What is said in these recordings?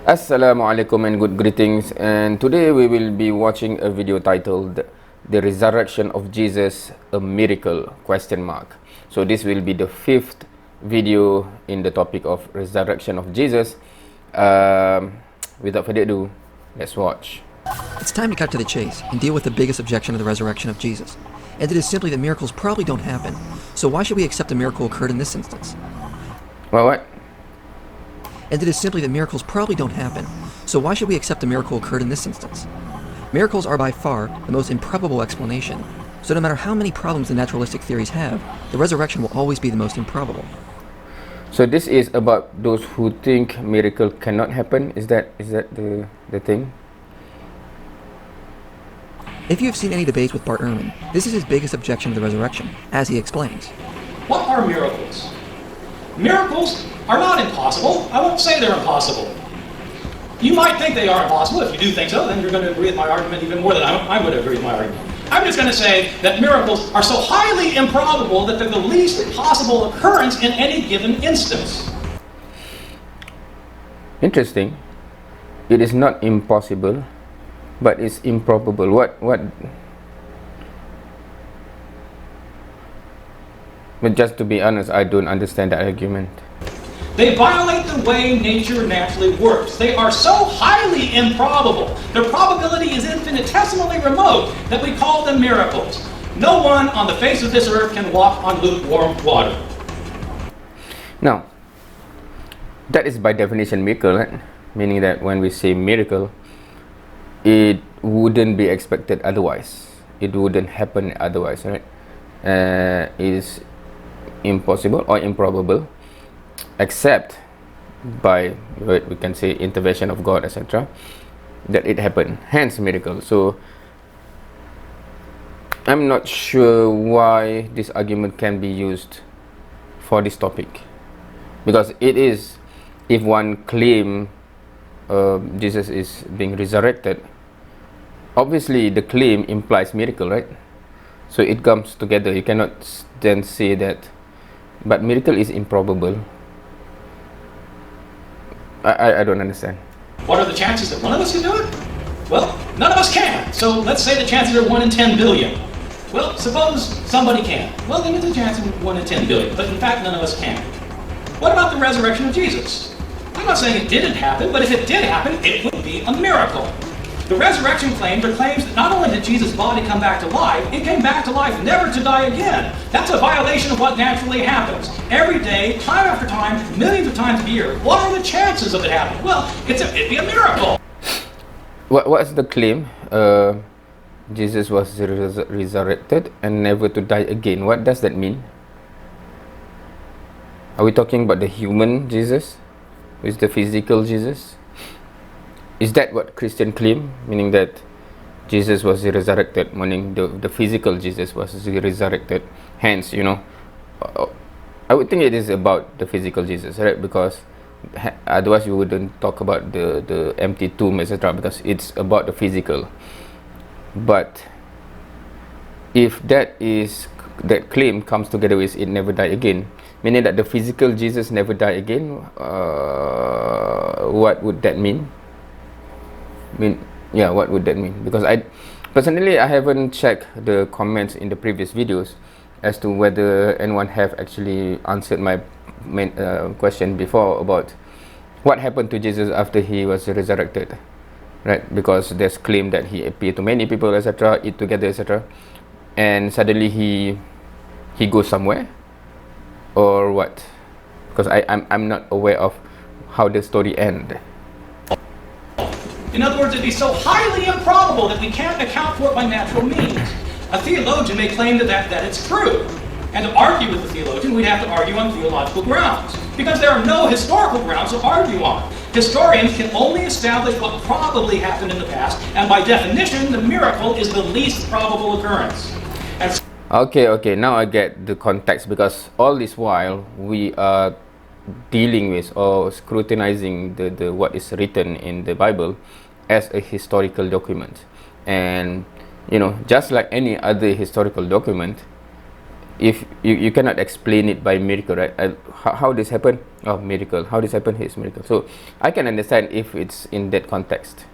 Assalamualaikum and good greetings, and today we will be watching a video titled The Resurrection of Jesus, a Miracle? So this will be the fifth video in the topic of resurrection of Jesus. Without further ado, let's watch. It's time to cut to the chase and deal with the biggest objection to the resurrection of Jesus. And it is simply that miracles probably don't happen. So why should we accept a miracle occurred in this instance? What? And it is simply that miracles probably don't happen. So why should we accept a miracle occurred in this instance? Miracles are by far the most improbable explanation. So no matter how many problems the naturalistic theories have, the resurrection will always be the most improbable. So this is about those who think miracle cannot happen. Is that the thing? If you have seen any debates with Bart Ehrman, this is his biggest objection to the resurrection, as he explains. What are miracles? Miracles are not impossible. I won't say they're impossible. You might think they are impossible. If you do think so, then you're going to agree with my argument even more than I'm going to agree with my argument. I'm just going to say that miracles are so highly improbable that they're the least possible occurrence in any given instance. Interesting. It is not impossible, but it's improbable. What? But just to be honest, I don't understand that argument. They violate the way nature naturally works. They are so highly improbable. Their probability is infinitesimally remote that we call them miracles. No one on the face of this earth can walk on lukewarm water. Now, that is by definition miracle, right? Meaning that when we say miracle, it wouldn't be expected otherwise. It wouldn't happen otherwise, right? Is impossible or improbable, except by what we can say intervention of God, etc., that it happened. Hence miracle. So I'm not sure why this argument can be used for this topic, because it is, if one claim Jesus is being resurrected, obviously the claim implies miracle, right? So it comes together. You cannot then say that, but miracle is improbable. I don't understand. What are the chances that one of us can do it? Well, none of us can. So let's say the chances are 1 in 10 billion. Well, suppose somebody can. Well, then it's a chance of 1 in 10 billion. But in fact, none of us can. What about the resurrection of Jesus? I'm not saying it didn't happen, but if it did happen, it would be a miracle. The resurrection claim proclaims that not only did Jesus' body come back to life, it came back to life never to die again. That's a violation of what naturally happens. Every day, time after time, millions of times a year. What are the chances of it happening? Well, it'd be a miracle. What's the claim? Jesus was resurrected and never to die again. What does that mean? Are we talking about the human Jesus? Is the physical Jesus? Is that what Christian claim? Meaning that Jesus was resurrected, meaning the physical Jesus was resurrected. Hence, I would think it is about the physical Jesus, right? Because otherwise you wouldn't talk about the empty tomb, etc., because it's about the physical. But if that claim comes together with it never die again, meaning that the physical Jesus never die again, what would that mean? What would that mean? Because I personally haven't checked the comments in the previous videos as to whether anyone have actually answered my main question before about what happened to Jesus after he was resurrected, right? Because there's claim that he appeared to many people, etc., eat together, etc., and suddenly he goes somewhere, or what? Because I'm not aware of how the story end. In other words, it'd be so highly improbable that we can't account for it by natural means. A theologian may claim that it's true. And to argue with the theologian, we'd have to argue on theological grounds, because there are no historical grounds to argue on. Historians can only establish what probably happened in the past, and by definition, the miracle is the least probable occurrence. Okay, now I get the context, because all this while we are dealing with or scrutinizing the what is written in the Bible as a historical document, and just like any other historical document, if you cannot explain it by miracle, right? How this happen? Oh, miracle. How this happen? Is miracle. So I can understand if it's in that context.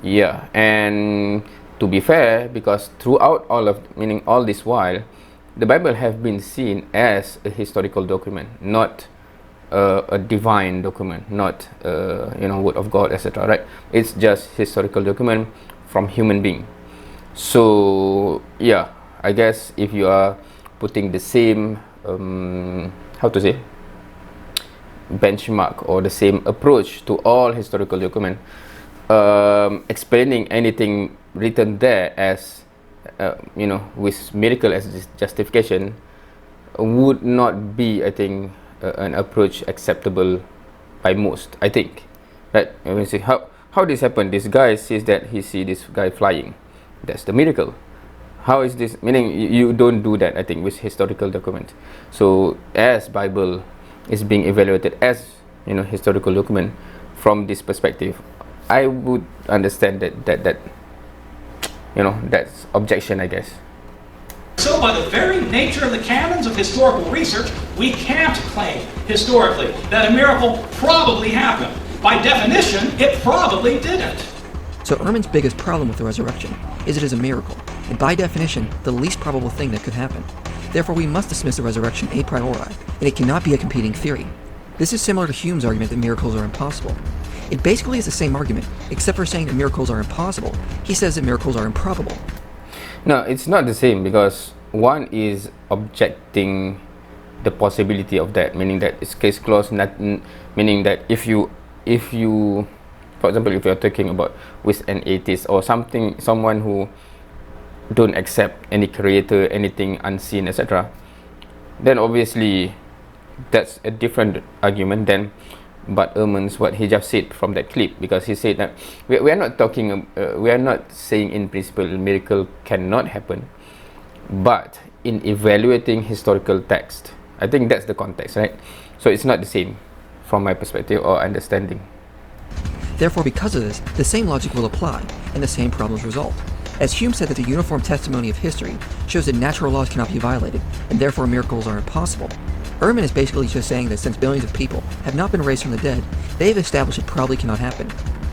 Yeah, and to be fair, because throughout all of, meaning all this while, the Bible have been seen as a historical document, not a divine document, not word of God, etc. Right? It's just historical document from human being. So yeah, I guess if you are putting the same how to say benchmark or the same approach to all historical document, explaining anything written there as with miracle as justification would not be, I think, an approach acceptable by most, I think, right? When you say how this happened, this guy says that he see this guy flying, that's the miracle. How is this, meaning you don't do that, I think, with historical documents. So as Bible is being evaluated as historical document from this perspective, I would understand that that's objection, I guess. So by the very nature of the canons of historical research, we can't claim historically that a miracle probably happened. By definition, it probably didn't. So Ehrman's biggest problem with the resurrection is it is a miracle, and by definition, the least probable thing that could happen. Therefore, we must dismiss the resurrection a priori, and it cannot be a competing theory. This is similar to Hume's argument that miracles are impossible. It basically is the same argument, except for saying that miracles are impossible. He says that miracles are improbable. No, it's not the same, because one is objecting the possibility of that, meaning that it's case closed, meaning that if you, for example, if you're talking about with an atheist or someone who don't accept any creator, anything unseen, etc., then obviously that's a different argument than but Ehrman's what he just said from that clip, because he said that we are not talking, we are not saying in principle miracle cannot happen, but in evaluating historical text, I think that's the context, right? So it's not the same from my perspective or understanding. Therefore, because of this, the same logic will apply, and the same problems result. As Hume said that the uniform testimony of history shows that natural laws cannot be violated, and therefore miracles are impossible, Ehrman is basically just saying that since billions of people have not been raised from the dead, they have established it probably cannot happen.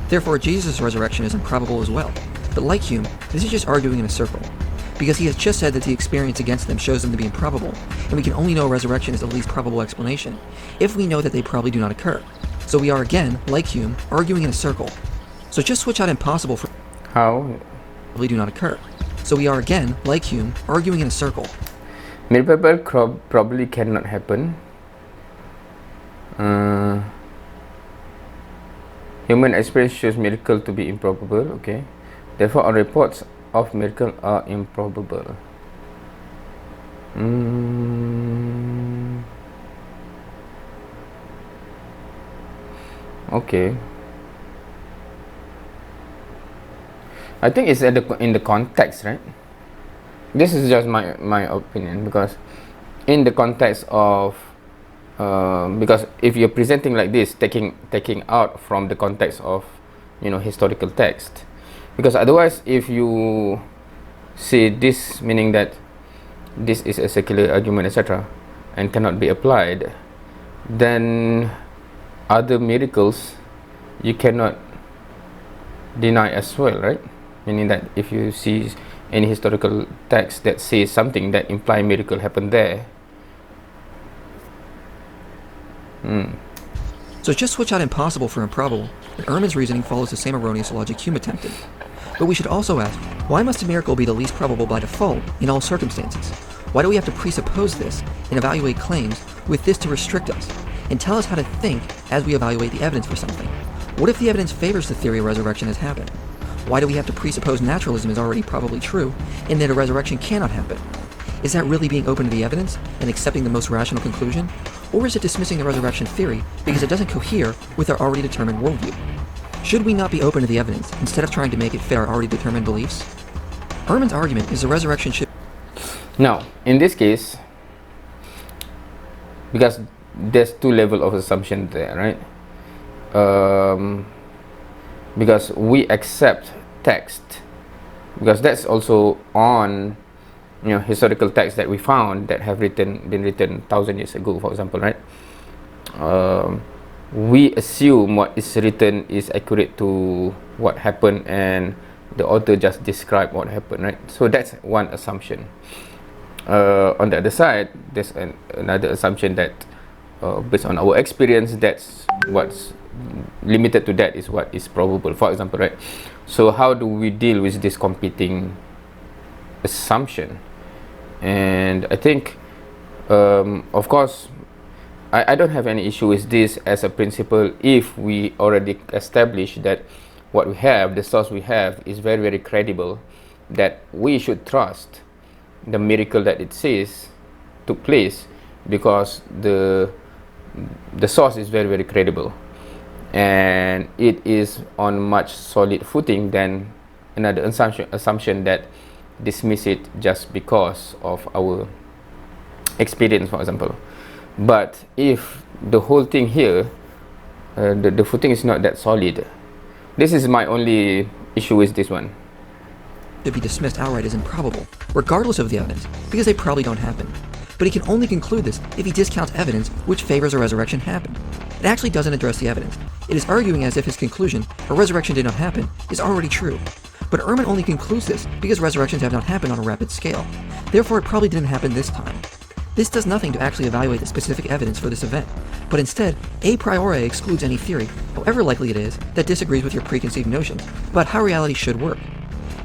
Therefore, Jesus' resurrection is improbable as well. But like Hume, this is just arguing in a circle, because he has just said that the experience against them shows them to be improbable, and we can only know resurrection is the least probable explanation if we know that they probably do not occur. So we are again, like Hume, arguing in a circle. So just switch out impossible for How? probably do not occur. So we are again, like Hume, arguing in a circle. Miracle probably cannot happen. Human experience shows miracle to be improbable. Okay, therefore, all reports of miracle are improbable. Okay. I think it's in the context, right? This is just my opinion, because in the context of because if you're presenting like this, taking out from the context of historical text, because otherwise if you say this meaning that this is a secular argument, etc., and cannot be applied, then other miracles you cannot deny as well, right? Meaning that if you see any historical text that says something that imply miracle happened there. So just switch out impossible for improbable, and Ehrman's reasoning follows the same erroneous logic Hume attempted. But we should also ask, why must a miracle be the least probable by default in all circumstances? Why do we have to presuppose this and evaluate claims with this to restrict us, and tell us how to think as we evaluate the evidence for something? What if the evidence favors the theory of resurrection has happened? Why do we have to presuppose naturalism is already probably true, and that a resurrection cannot happen? Is that really being open to the evidence and accepting the most rational conclusion? Or is it dismissing the resurrection theory because it doesn't cohere with our already determined worldview? Should we not be open to the evidence instead of trying to make it fit our already determined beliefs? Ehrman's argument is the resurrection should... Now, in this case, because there's two levels of assumption there, right? Because we accept text, because that's also on historical texts that we found that have been written 1,000 years ago, for example, right? We assume what is written is accurate to what happened, and the author just described what happened, right? So that's one assumption. On the other side, there's another assumption that based on our experience, that's what's limited to, that is what is probable, for example, right? So how do we deal with this competing assumption? And I think, of course, I don't have any issue with this as a principle if we already establish that what we have, the source we have, is very, very credible, that we should trust the miracle that it says took place because the source is very, very credible, and it is on much solid footing than another assumption that dismiss it just because of our experience, for example. But if the whole thing here, the footing is not that solid, this is my only issue with this one. To be dismissed outright as improbable, regardless of the evidence, because they probably don't happen. But he can only conclude this if he discounts evidence which favors a resurrection happened. It actually doesn't address the evidence. It is arguing as if his conclusion, a resurrection did not happen, is already true. But Ehrman only concludes this because resurrections have not happened on a rapid scale. Therefore, it probably didn't happen this time. This does nothing to actually evaluate the specific evidence for this event, but instead, a priori excludes any theory, however likely it is, that disagrees with your preconceived notions about how reality should work.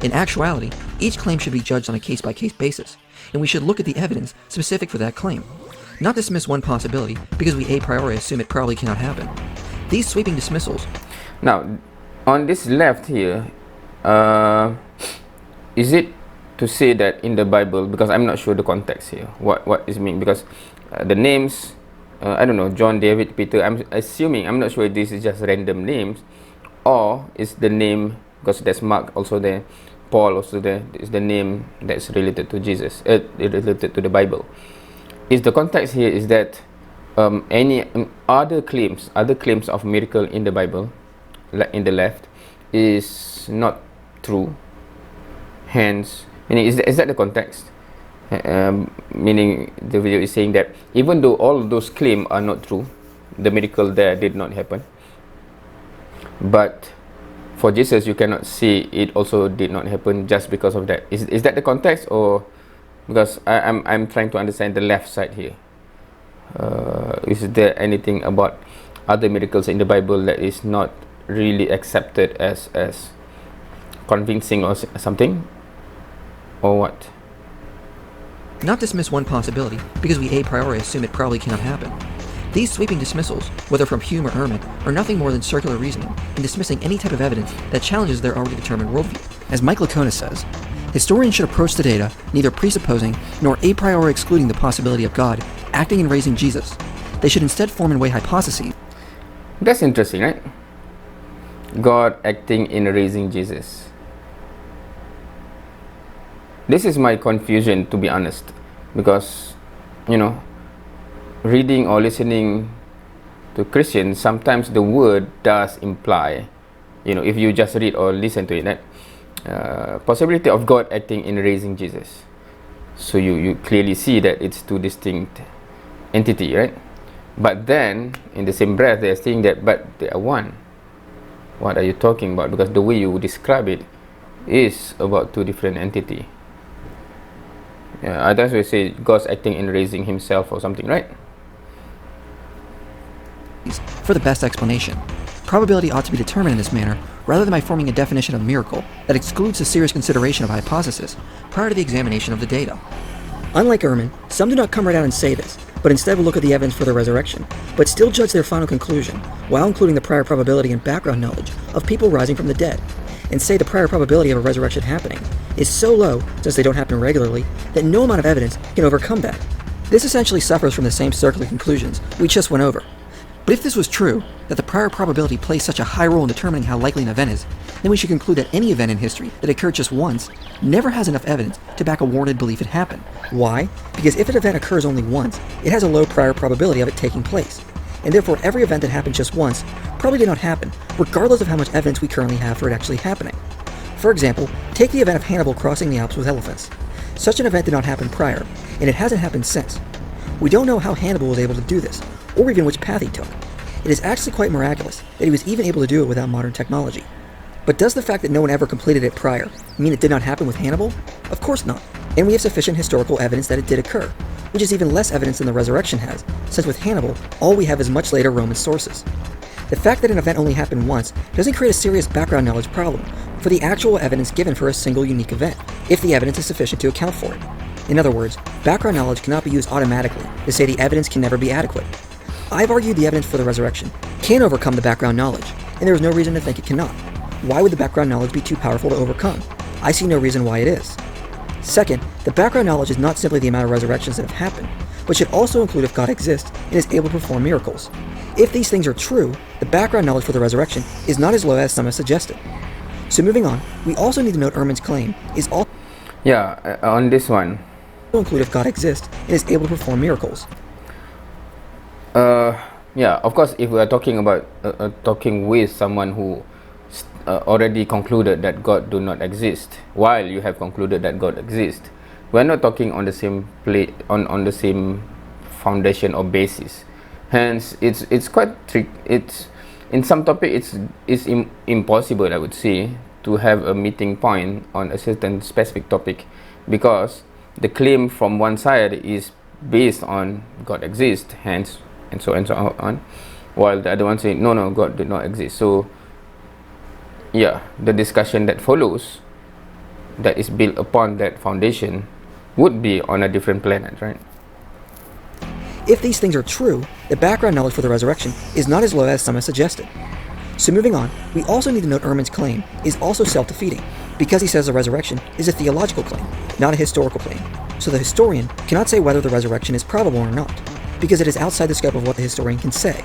In actuality, each claim should be judged on a case-by-case basis, and we should look at the evidence specific for that claim, not dismiss one possibility because we a priori assume it probably cannot happen. These sweeping dismissals... Now, on this left here, is it to say that in the Bible, because I'm not sure the context here, what is mean, because the names, I don't know, John, David, Peter, I'm assuming, I'm not sure if this is just random names, or is the name, because there's Mark also there, Paul also there, is the name that's related to Jesus, related to the Bible. Is the context here is that any other claims of miracle in the Bible, like in the left, is not true, hence, meaning is that the context? Meaning the video is saying that even though all those claims are not true, the miracle there did not happen, but for Jesus you cannot see it also did not happen just because of that. Is that the context, or because I'm trying to understand the left side here? Is there anything about other miracles in the Bible that is not really accepted as convincing or something, or what? Not dismiss one possibility because we a priori assume it probably cannot happen. These sweeping dismissals, whether from Hume or Ehrman, are nothing more than circular reasoning in dismissing any type of evidence that challenges their already determined worldview. As Mike Licona says, historians should approach the data neither presupposing nor a priori excluding the possibility of God acting and raising Jesus. They should instead form and weigh hypotheses. That's interesting, right? God acting in raising Jesus. This is my confusion, to be honest, because, reading or listening to Christians, sometimes the word does imply, if you just read or listen to it, right? Possibility of God acting in raising Jesus. So you clearly see that it's two distinct entity, right? But then, in the same breath, they're saying that, but they are one. What are you talking about? Because the way you describe it is about two different entities. Others will say God's acting in raising himself or something, right? For the best explanation, probability ought to be determined in this manner rather than by forming a definition of miracle that excludes the serious consideration of hypothesis prior to the examination of the data. Unlike Ehrman, some do not come right out and say this, but instead will look at the evidence for the resurrection, but still judge their final conclusion, while including the prior probability and background knowledge of people rising from the dead, and say the prior probability of a resurrection happening is so low, since they don't happen regularly, that no amount of evidence can overcome that. This essentially suffers from the same circular conclusions we just went over. But if this was true, that the prior probability plays such a high role in determining how likely an event is, then we should conclude that any event in history that occurred just once never has enough evidence to back a warranted belief it happened. Why? Because if an event occurs only once, it has a low prior probability of it taking place, and therefore every event that happened just once probably did not happen, regardless of how much evidence we currently have for it actually happening. For example, take the event of Hannibal crossing the Alps with elephants. Such an event did not happen prior, and it hasn't happened since. We don't know how Hannibal was able to do this, or even which path he took. It is actually quite miraculous that he was even able to do it without modern technology. But does the fact that no one ever completed it prior mean it did not happen with Hannibal? Of course not, and we have sufficient historical evidence that it did occur, which is even less evidence than the resurrection has, since with Hannibal, all we have is much later Roman sources. The fact that an event only happened once doesn't create a serious background knowledge problem for the actual evidence given for a single unique event, if the evidence is sufficient to account for it. In other words, background knowledge cannot be used automatically to say the evidence can never be adequate. I've argued the evidence for the resurrection can overcome the background knowledge, and there is no reason to think it cannot. Why would the background knowledge be too powerful to overcome? I see no reason why it is. Second, the background knowledge is not simply the amount of resurrections that have happened, but should also include if God exists and is able to perform miracles. If these things are true, the background knowledge for the resurrection is not as low as some have suggested. So moving on, we also need to note Ehrman's claim is also On this one, include if God exists and is able to perform miracles. Of course, if we are talking about talking with someone who already concluded that God do not exist, while you have concluded that God exists, we are not talking on the same on the same foundation or basis. Hence, it's quite tricky. It's in some topic it's impossible, I would say, to have a meeting point on a certain specific topic, because the claim from one side is based on God exists, hence, and so on, while the other one say no, God did not exist. So the discussion that follows, that is built upon that foundation, would be on a different planet, right? If these things are true, the background knowledge for the resurrection is not as low as some have suggested. So moving on, we also need to note Ehrman's claim is also self-defeating, because he says the resurrection is a theological claim, not a historical claim. So the historian cannot say whether the resurrection is probable or not, because it is outside the scope of what the historian can say.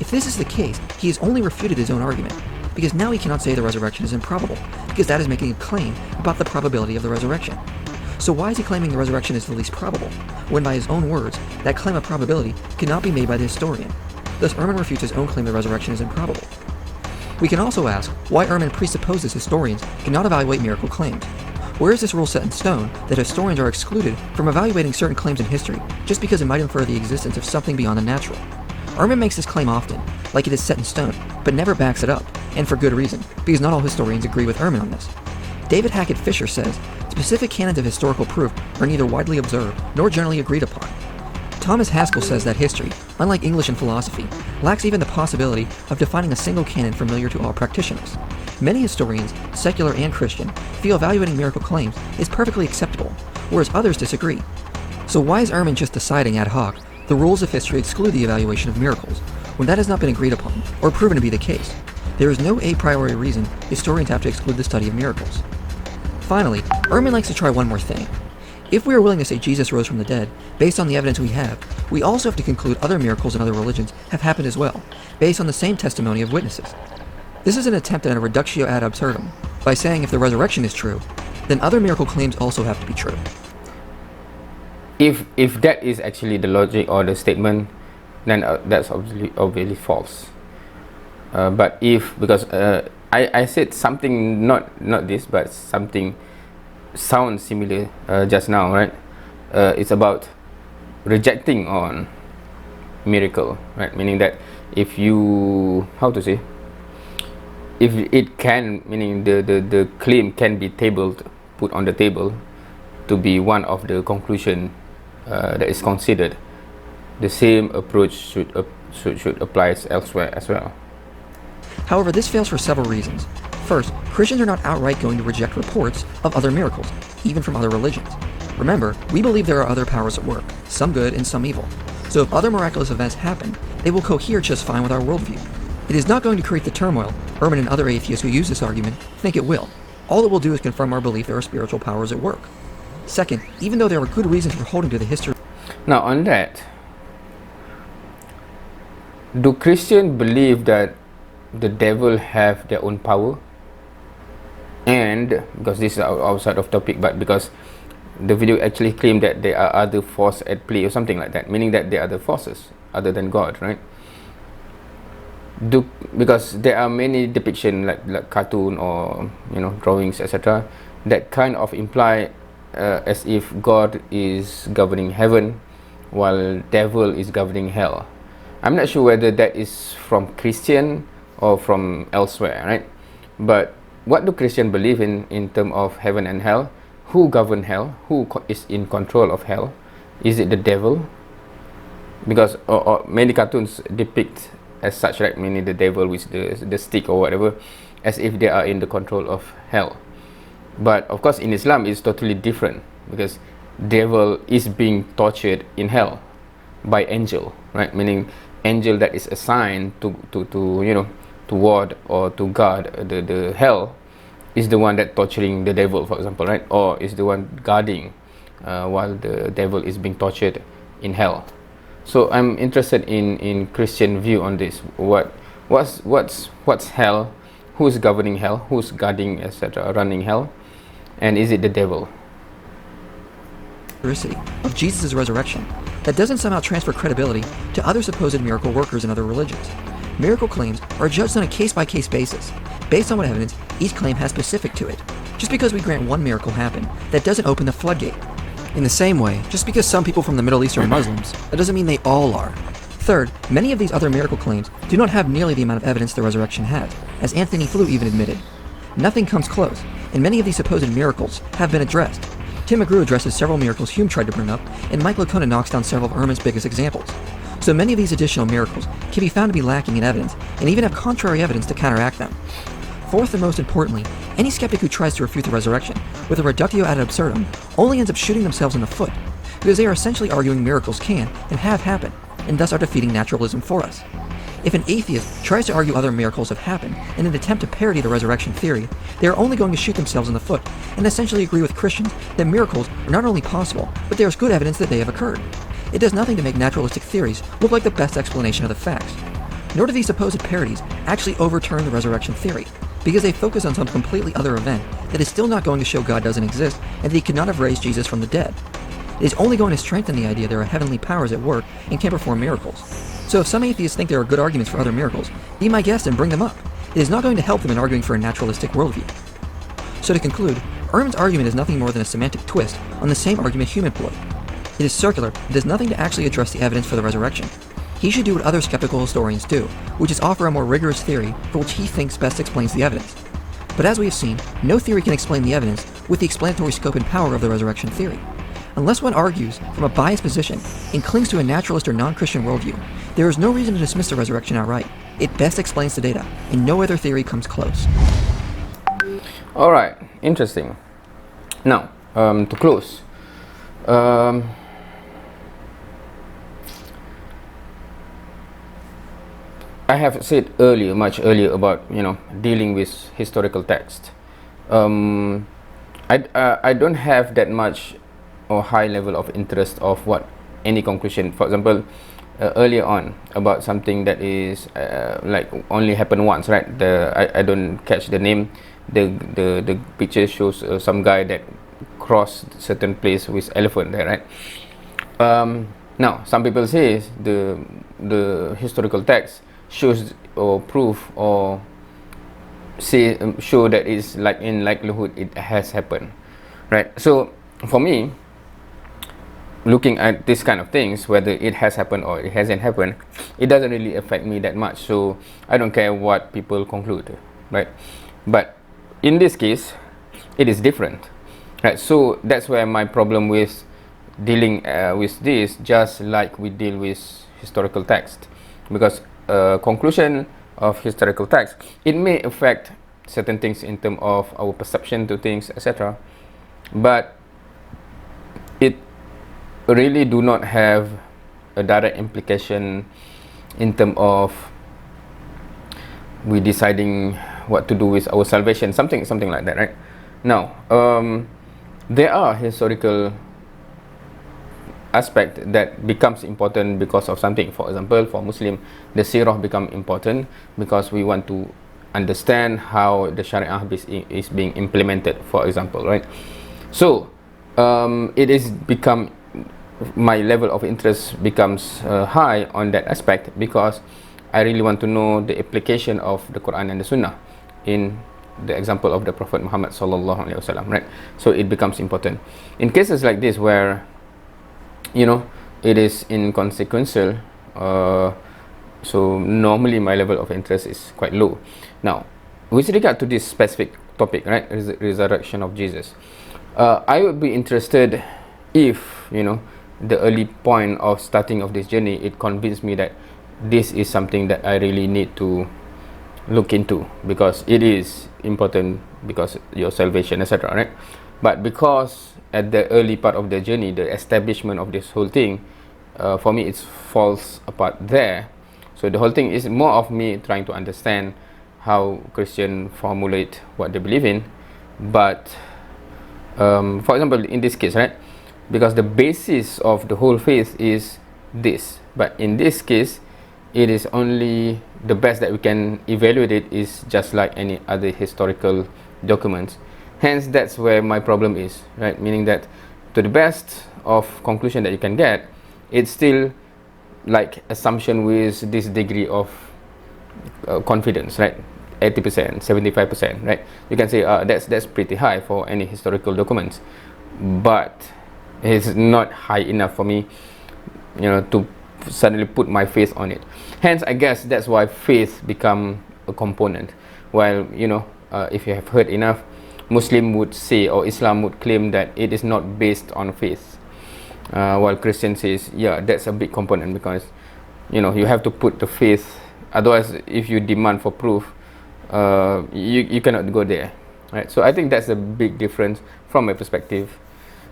If this is the case, he has only refuted his own argument, because now he cannot say the resurrection is improbable, because that is making a claim about the probability of the resurrection. So why is he claiming the resurrection is the least probable, when by his own words, that claim of probability cannot be made by the historian? Thus Ehrman refutes his own claim the resurrection is improbable. We can also ask why Ehrman presupposes historians cannot evaluate miracle claims. Where is this rule set in stone that historians are excluded from evaluating certain claims in history just because it might infer the existence of something beyond the natural? Ehrman makes this claim often, like it is set in stone, but never backs it up, and for good reason, because not all historians agree with Ehrman on this. David Hackett Fisher says, specific canons of historical proof are neither widely observed nor generally agreed upon. Thomas Haskell says that history, unlike English and philosophy, lacks even the possibility of defining a single canon familiar to all practitioners. Many historians, secular and Christian, feel evaluating miracle claims is perfectly acceptable, whereas others disagree. So why is Ehrman just deciding ad hoc the rules of history exclude the evaluation of miracles, when that has not been agreed upon or proven to be the case? There is no a priori reason historians have to exclude the study of miracles. Finally, Ehrman likes to try one more thing. If we are willing to say Jesus rose from the dead, based on the evidence we have, we also have to conclude other miracles in other religions have happened as well, based on the same testimony of witnesses. This is an attempt at a reductio ad absurdum, by saying if the resurrection is true, then other miracle claims also have to be true. If that is actually the logic or the statement, then that's obviously false. But because I said something, not this, but something sounds similar just now, right? It's about rejecting on miracle, right? Meaning that if you, if it can, meaning the claim can be put on the table to be one of the conclusion that is considered, the same approach should apply elsewhere as well. However, this fails for several reasons. First, Christians are not outright going to reject reports of other miracles, even from other religions. Remember, we believe there are other powers at work, some good and some evil. So if other miraculous events happen, they will cohere just fine with our worldview. It is not going to create the turmoil Ehrman and other atheists who use this argument think it will. All it will do is confirm our belief there are spiritual powers at work. Second, even though there are good reasons for holding to the history... Now on that, do Christians believe that the devil have their own power? And because this is outside of topic, but because the video actually claimed that there are other forces at play or something like that, meaning that there are other forces other than God, right? Because there are many depiction like cartoon or drawings, etc., that kind of imply as if God is governing heaven while devil is governing hell. I'm not sure whether that is from Christian or from elsewhere, right? But what do Christians believe in terms of heaven and hell? Who govern hell? Who is in control of hell? Is it the devil? Because or many cartoons depict as such, right? Meaning the devil with the stick or whatever, as if they are in the control of hell. But of course in Islam it's totally different, because devil is being tortured in hell by angel, right? Meaning angel that is assigned to you know, to ward or to guard the hell is the one that torturing the devil, for example, right? Or is the one guarding while the devil is being tortured in hell. So I'm interested in Christian view on this. What's hell? Who's governing hell? Who's guarding, etc., running hell? And is it the devil? Of Jesus' resurrection that doesn't somehow transfer credibility to other supposed miracle workers in other religions. Miracle claims are judged on a case-by-case basis, based on what evidence each claim has specific to it. Just because we grant one miracle happen, that doesn't open the floodgate. In the same way, just because some people from the Middle East are Muslims, that doesn't mean they all are. Third, many of these other miracle claims do not have nearly the amount of evidence the resurrection has, as Anthony Flew even admitted. Nothing comes close, and many of these supposed miracles have been addressed. Tim McGrew addresses several miracles Hume tried to bring up, and Mike Licona knocks down several of Ehrman's biggest examples. So many of these additional miracles can be found to be lacking in evidence, and even have contrary evidence to counteract them. Fourth and most importantly, any skeptic who tries to refute the resurrection with a reductio ad absurdum only ends up shooting themselves in the foot, because they are essentially arguing miracles can and have happened, and thus are defeating naturalism for us. If an atheist tries to argue other miracles have happened in an attempt to parody the resurrection theory, they are only going to shoot themselves in the foot and essentially agree with Christians that miracles are not only possible, but there is good evidence that they have occurred. It does nothing to make naturalistic theories look like the best explanation of the facts. Nor do these supposed parodies actually overturn the resurrection theory, because they focus on some completely other event that is still not going to show God doesn't exist and that he could not have raised Jesus from the dead. It is only going to strengthen the idea there are heavenly powers at work and can perform miracles. So if some atheists think there are good arguments for other miracles, be my guest and bring them up. It is not going to help them in arguing for a naturalistic worldview. So to conclude, Ehrman's argument is nothing more than a semantic twist on the same argument Hume employed. It is circular, it does nothing to actually address the evidence for the resurrection. He should do what other skeptical historians do, which is offer a more rigorous theory for which he thinks best explains the evidence. But as we have seen, no theory can explain the evidence with the explanatory scope and power of the resurrection theory. Unless one argues from a biased position and clings to a naturalist or non-Christian worldview, there is no reason to dismiss the resurrection outright. It best explains the data, and no other theory comes close. Alright, interesting. Now, to close, I have said earlier, much earlier, about dealing with historical text. I don't have that much or high level of interest of what any conclusion. For example, earlier on about something that is like only happened once, right? I don't catch the name. The picture shows some guy that crossed certain place with elephant there, right? Now some people say the historical text shows or prove or show that it's like in likelihood it has happened, right? So for me, looking at this kind of things, whether it has happened or it hasn't happened, it doesn't really affect me that much. So I don't care what people conclude, right? But in this case, it is different, right? So that's where my problem with dealing with this, just like we deal with historical text, because conclusion of historical text, it may affect certain things in terms of our perception to things, etc. But it really do not have a direct implication in terms of we deciding what to do with our salvation, something like that, right? Now, there are historical aspect that becomes important because of something. For example, for Muslim, the Sirah become important because we want to understand how the Sharia is being implemented, for example, right? So it is become, my level of interest becomes high on that aspect, because I really want to know the application of the Quran and the Sunnah in the example of the Prophet Muhammad sallallahu alaihi wasallam, right? So it becomes important. In cases like this where, you know, it is inconsequential, so normally my level of interest is quite low. Now, with regard to this specific topic, right, resurrection of Jesus, I would be interested if, you know, the early point of starting of this journey, it convinced me that this is something that I really need to look into, because it is important, because your salvation, etc., right? But because at the early part of the journey, the establishment of this whole thing, for me it falls apart there. So the whole thing is more of me trying to understand how Christian formulate what they believe in. But for example, in this case, right, because the basis of the whole faith is this, but in this case it is only the best that we can evaluate it is just like any other historical documents. Hence that's where my problem is, right? Meaning that to the best of conclusion that you can get, it's still like assumption with this degree of confidence, right? 80%, 75%, right? You can say that's pretty high for any historical documents, but it's not high enough for me, you know, to suddenly put my faith on it. Hence, I guess that's why faith become a component. While, you know, if you have heard enough, Muslim would say, or Islam would claim that it is not based on faith, while Christian says, yeah, that's a big component, because, you know, you have to put the faith. Otherwise, if you demand for proof, you cannot go there, right? So I think that's a big difference from my perspective.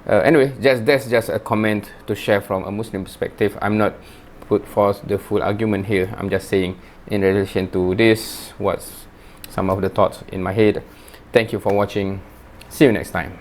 Anyway, that's just a comment to share from a Muslim perspective. I'm not put forth the full argument here. I'm just saying in relation to this, what's some of the thoughts in my head. Thank you for watching. See you next time.